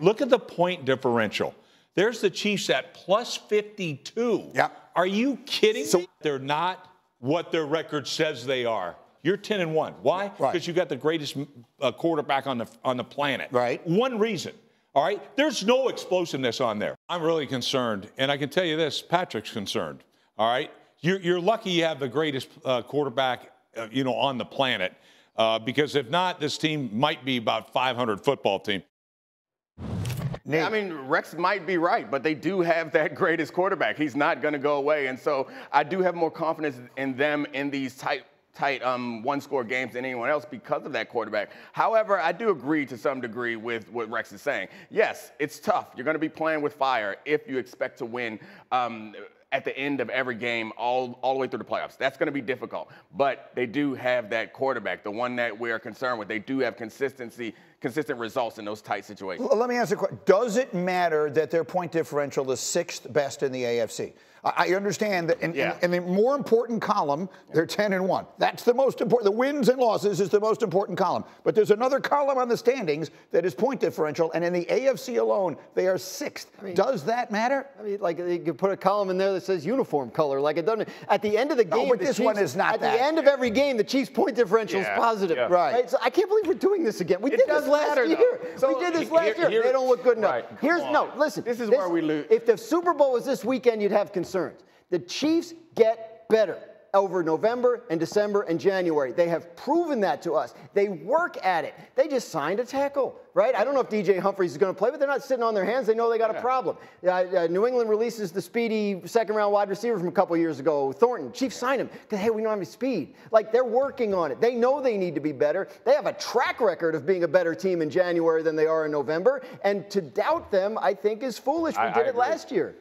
Look at the point differential. There's the Chiefs at plus 52. Yeah. Are you kidding me? They're not what their record says they are. You're 10-1. Why? Because you got the greatest quarterback on the planet. Right. One reason. All right. There's no explosiveness on there. I'm really concerned, and I can tell you this: Patrick's concerned. All right. You're lucky you have the greatest quarterback, on the planet, because if not, this team might be about 500 football team. Yeah, I mean, Rex might be right, but they do have that greatest quarterback. He's not going to go away, and so I do have more confidence in them in these tight one-score games than anyone else because of that quarterback. However, I do agree to some degree with what Rex is saying. Yes, it's tough. You're going to be playing with fire if you expect to win at the end of every game all the way through the playoffs. That's going to be difficult. But they do have that quarterback, the one that we're concerned with. They do have consistent results in those tight situations. Let me ask you a question. Does it matter that their point differential is 6th best in the AFC? I understand that in the more important column, they're 10-1. That's the most important. The wins and losses is the most important column. But there's another column on the standings that is point differential, and in the AFC alone, they are 6th. I mean, does that matter? I mean, like you could put a column in there that says uniform color. Like it doesn't. At the end of the game, but this one is not that. At the end of every game, the Chiefs' point differential is positive. Yeah. Right. So I can't believe we're doing this again. We did this last year. So we did this last year. They don't look good enough. Listen. This is where we lose. If the Super Bowl was this weekend, you'd have concerns. The Chiefs get better over November and December and January. They have proven that to us. They work at it. They just signed a tackle, right? I don't know if DJ Humphries is going to play, but they're not sitting on their hands. They know they got a problem. New England releases the speedy second-round wide receiver from a couple years ago, Thornton. Chiefs signed him because, hey, we don't have any speed. Like, they're working on it. They know they need to be better. They have a track record of being a better team in January than they are in November, and to doubt them, I think, is foolish. We did it last year.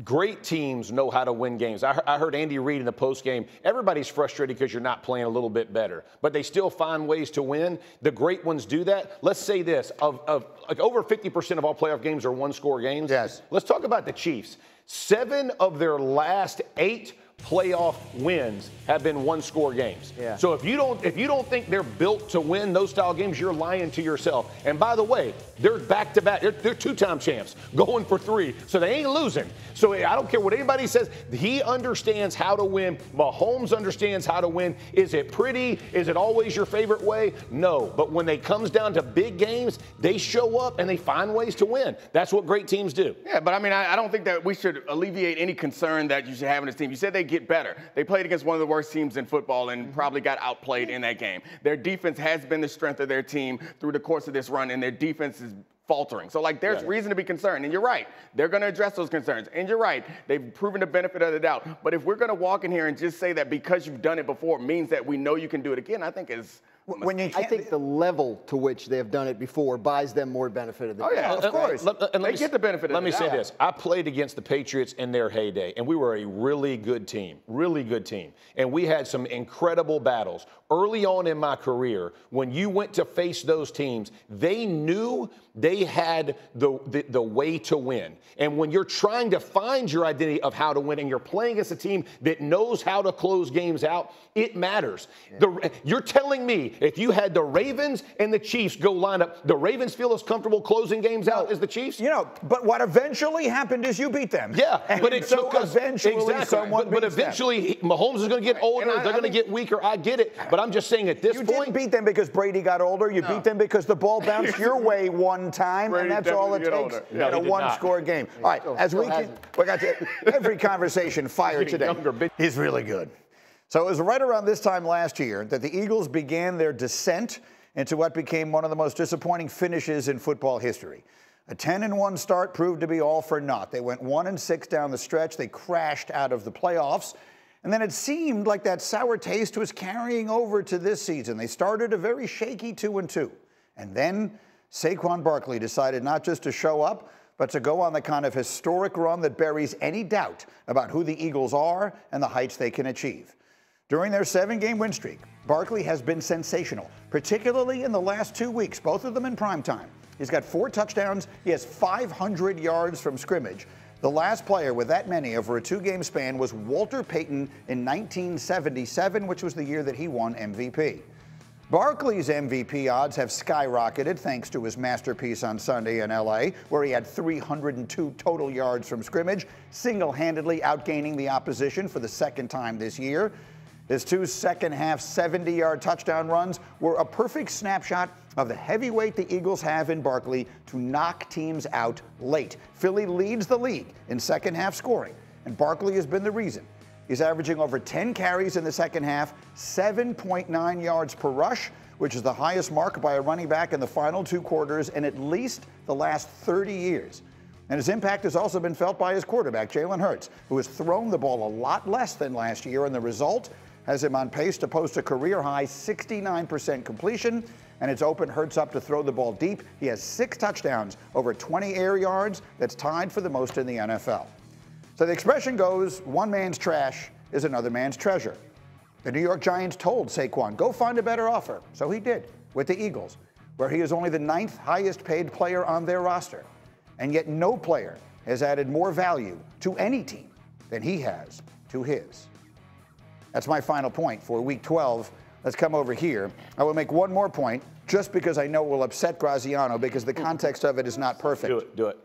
Great teams know how to win games. I heard Andy Reid in the postgame. Everybody's frustrated because you're not playing a little bit better, but they still find ways to win. The great ones do that. Let's say this, like over 50% of all playoff games are one-score games. Yes. Let's talk about the Chiefs. 7 of their last 8 playoff wins have been one-score games. Yeah. So if you don't think they're built to win those style games, you're lying to yourself. And by the way, they're back-to-back. They're 2-time champs, going for 3. So they ain't losing. So I don't care what anybody says. He understands how to win. Mahomes understands how to win. Is it pretty? Is it always your favorite way? No. But when it comes down to big games, they show up and they find ways to win. That's what great teams do. Yeah, but I mean, I don't think that we should alleviate any concern that you should have in this team. You said they get better. They played against one of the worst teams in football and probably got outplayed in that game. Their defense has been the strength of their team through the course of this run, and their defense is faltering. So, there's reason to be concerned. And you're right. They're going to address those concerns. And you're right. They've proven the benefit of the doubt. But if we're going to walk in here and just say that because you've done it before means that we know you can do it again, I think is... I think the level to which they have done it before buys them more benefit of the doubt. Oh, yeah, of course. They get the benefit of the doubt. Let me say this. I played against the Patriots in their heyday, and we were a really good team. And we had some incredible battles. Early on in my career, when you went to face those teams, they knew they had the way to win. And when you're trying to find your identity of how to win and you're playing against a team that knows how to close games out, it matters. Yeah. You're telling me if you had the Ravens and the Chiefs go line up, the Ravens feel as comfortable closing games out as the Chiefs? But what eventually happened is you beat them. Yeah, but it took us eventually someone But eventually, Mahomes is going to get older. They're going to get weaker. I get it. But I'm just saying at this point. You didn't beat them because Brady got older. You beat them because the ball bounced your way one time, and that's all it takes in a one-score game. All right, as we got every conversation fired today. He's really good. So it was right around this time last year that the Eagles began their descent into what became one of the most disappointing finishes in football history. A 10-1 start proved to be all for naught. They went 1-6 down the stretch. They crashed out of the playoffs. And then it seemed like that sour taste was carrying over to this season. They started a very shaky 2-2. And then Saquon Barkley decided not just to show up, but to go on the kind of historic run that buries any doubt about who the Eagles are and the heights they can achieve. During their 7-game win streak, Barkley has been sensational, particularly in the last 2 weeks, both of them in primetime. He's got 4 touchdowns. He has 500 yards from scrimmage. The last player with that many over a 2-game span was Walter Payton in 1977, which was the year that he won MVP. Barkley's MVP odds have skyrocketed thanks to his masterpiece on Sunday in L.A., where he had 302 total yards from scrimmage, single-handedly outgaining the opposition for the second time this year. His 2 second-half 70-yard touchdown runs were a perfect snapshot of the heavyweight the Eagles have in Barkley to knock teams out late. Philly leads the league in second-half scoring, and Barkley has been the reason. He's averaging over 10 carries in the second half, 7.9 yards per rush, which is the highest mark by a running back in the final 2 quarters in at least the last 30 years. And his impact has also been felt by his quarterback, Jalen Hurts, who has thrown the ball a lot less than last year, and the result has him on pace to post a career-high 69% completion, and it's opened Hurts up to throw the ball deep. He has 6 touchdowns, over 20 air yards. That's tied for the most in the NFL. So the expression goes, one man's trash is another man's treasure. The New York Giants told Saquon, go find a better offer. So he did with the Eagles, where he is only the 9th highest paid player on their roster. And yet no player has added more value to any team than he has to his. That's my final point for Week 12. Let's come over here. I will make one more point, just because I know it will upset Graziano, because the context of it is not perfect. Do it.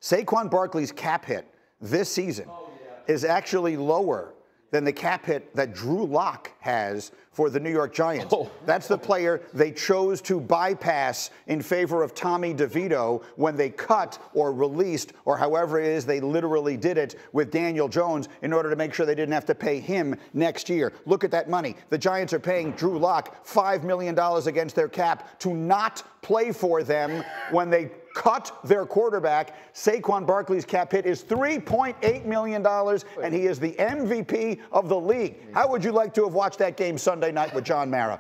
Saquon Barkley's cap hit this season is actually lower than the cap hit that Drew Lock has for the New York Giants. That's the player they chose to bypass in favor of Tommy DeVito when they cut or released, or however it is they literally did it with Daniel Jones, in order to make sure they didn't have to pay him next year. Look at that money. The Giants are paying Drew Lock $5 million against their cap to not play for them when they cut their quarterback. Saquon Barkley's cap hit is $3.8 million, and he is the MVP of the league. How would you like to have watched that game Sunday night with John Mara?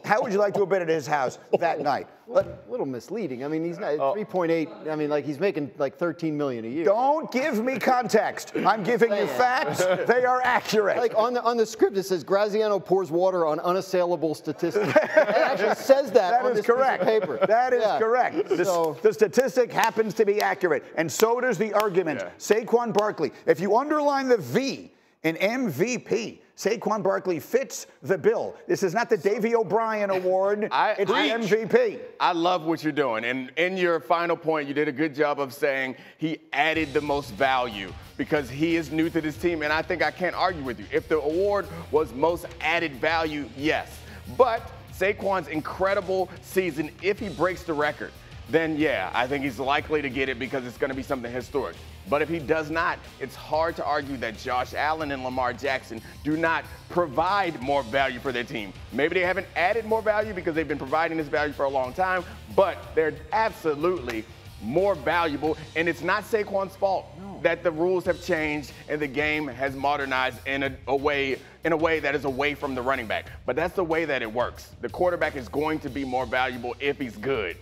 How would you like to have been at his house that night? A little misleading. I mean, he's not 3.8. I mean, like, he's making like $13 million a year. Don't give me context. I'm giving you facts. They are accurate. Like on the script, it says Graziano pours water on unassailable statistics. It actually says that on this piece of paper. That is correct. The statistic happens to be accurate, and so does the argument. Saquon Barkley. If you underline the V in MVP, Saquon Barkley fits the bill. This is not the Davey O'Brien Award. It's the MVP. I love what you're doing. And in your final point, you did a good job of saying he added the most value because he is new to this team. And I think I can't argue with you. If the award was most added value, yes. But Saquon's incredible season, if he breaks the record, then yeah, I think he's likely to get it because it's going to be something historic. But if he does not, it's hard to argue that Josh Allen and Lamar Jackson do not provide more value for their team. Maybe they haven't added more value because they've been providing this value for a long time, but they're absolutely more valuable, and it's not Saquon's fault that the rules have changed and the game has modernized in a way that is away from the running back. But that's the way that it works. The quarterback is going to be more valuable if he's good.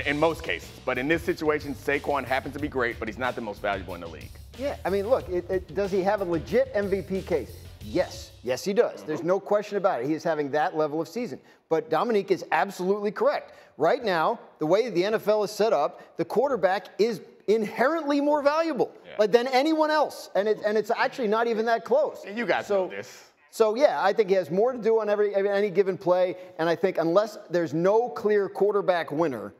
In most cases. But in this situation, Saquon happens to be great, but he's not the most valuable in the league. Yeah, I mean, look, does he have a legit MVP case? Yes. Yes, he does. There's no question about it. He is having that level of season. But Domonique is absolutely correct. Right now, the way the NFL is set up, the quarterback is inherently more valuable than anyone else. And it's actually not even that close. And you guys know this. So, yeah, I think he has more to do on any given play. And I think unless there's no clear quarterback winner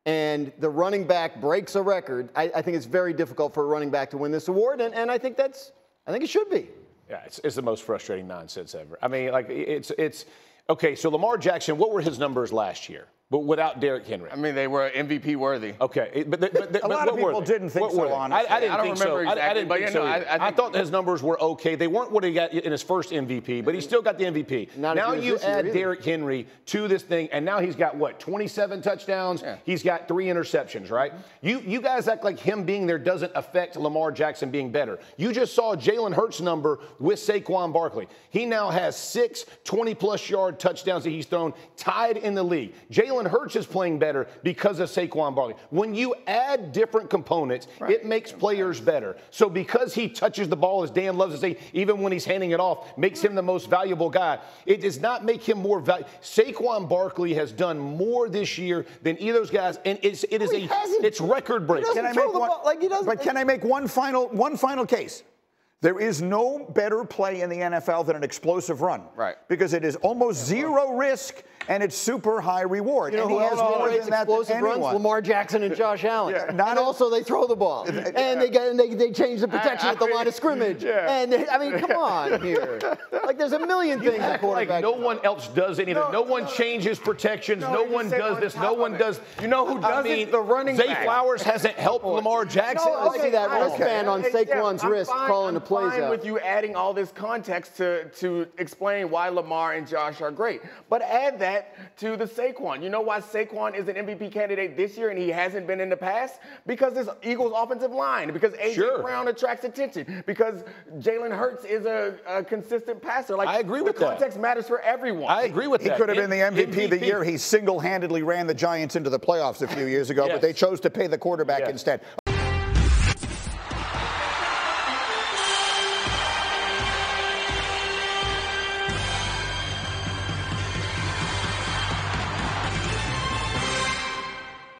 and the running back breaks a record, I think it's very difficult for a running back to win this award. And I think it should be. Yeah, it's the most frustrating nonsense ever. I mean, like, it's okay, so Lamar Jackson, what were his numbers last year? But without Derrick Henry. I mean, they were MVP worthy. Okay, but a lot of people didn't think so, honestly. I didn't think so. Exactly, I didn't think so. I thought his numbers were okay. They weren't what he got in his first MVP, but he still got the MVP. Now you add Derrick Henry to this thing, and now he's got, what, 27 touchdowns? Yeah. He's got 3 interceptions, right? You guys act like him being there doesn't affect Lamar Jackson being better. You just saw Jalen Hurts' number with Saquon Barkley. He now has 6 20-plus yard touchdowns that he's thrown, tied in the league. Jalen Hurts is playing better because of Saquon Barkley. When you add different components, it makes players better. So because he touches the ball, as Dan loves to say, even when he's handing it off, makes him the most valuable guy. It does not make him more valuable. Saquon Barkley has done more this year than either of those guys, and it's record breaking. Can I make one final case? There is no better play in the NFL than an explosive run. Right. Because it is almost zero risk and it's super high reward. You know and he who has else more generates than that explosive than runs? anyone. Lamar Jackson and Josh Allen. Not and also they throw the ball. And they change the protection at the line of scrimmage. And I mean, come on here. Like there's a million things a quarterback. Like no one else does anything. No one changes protections. No one does this. No one does. You know who does it? The running Zay back. Flowers hasn't helped Lamar Jackson. I see that wristband on Saquon's wrist calling the plays I'm out. with you adding all this context to explain why Lamar and Josh are great. But add that to the Saquon. You know why Saquon is an MVP candidate this year and he hasn't been in the past? Because this Eagles offensive line. Because A.J. Brown attracts attention. Because Jalen Hurts is a consistent passer. Like, I agree with that. The context matters for everyone. I agree with that. He could have been the MVP the year he single-handedly ran the Giants into the playoffs a few years ago, but they chose to pay the quarterback instead.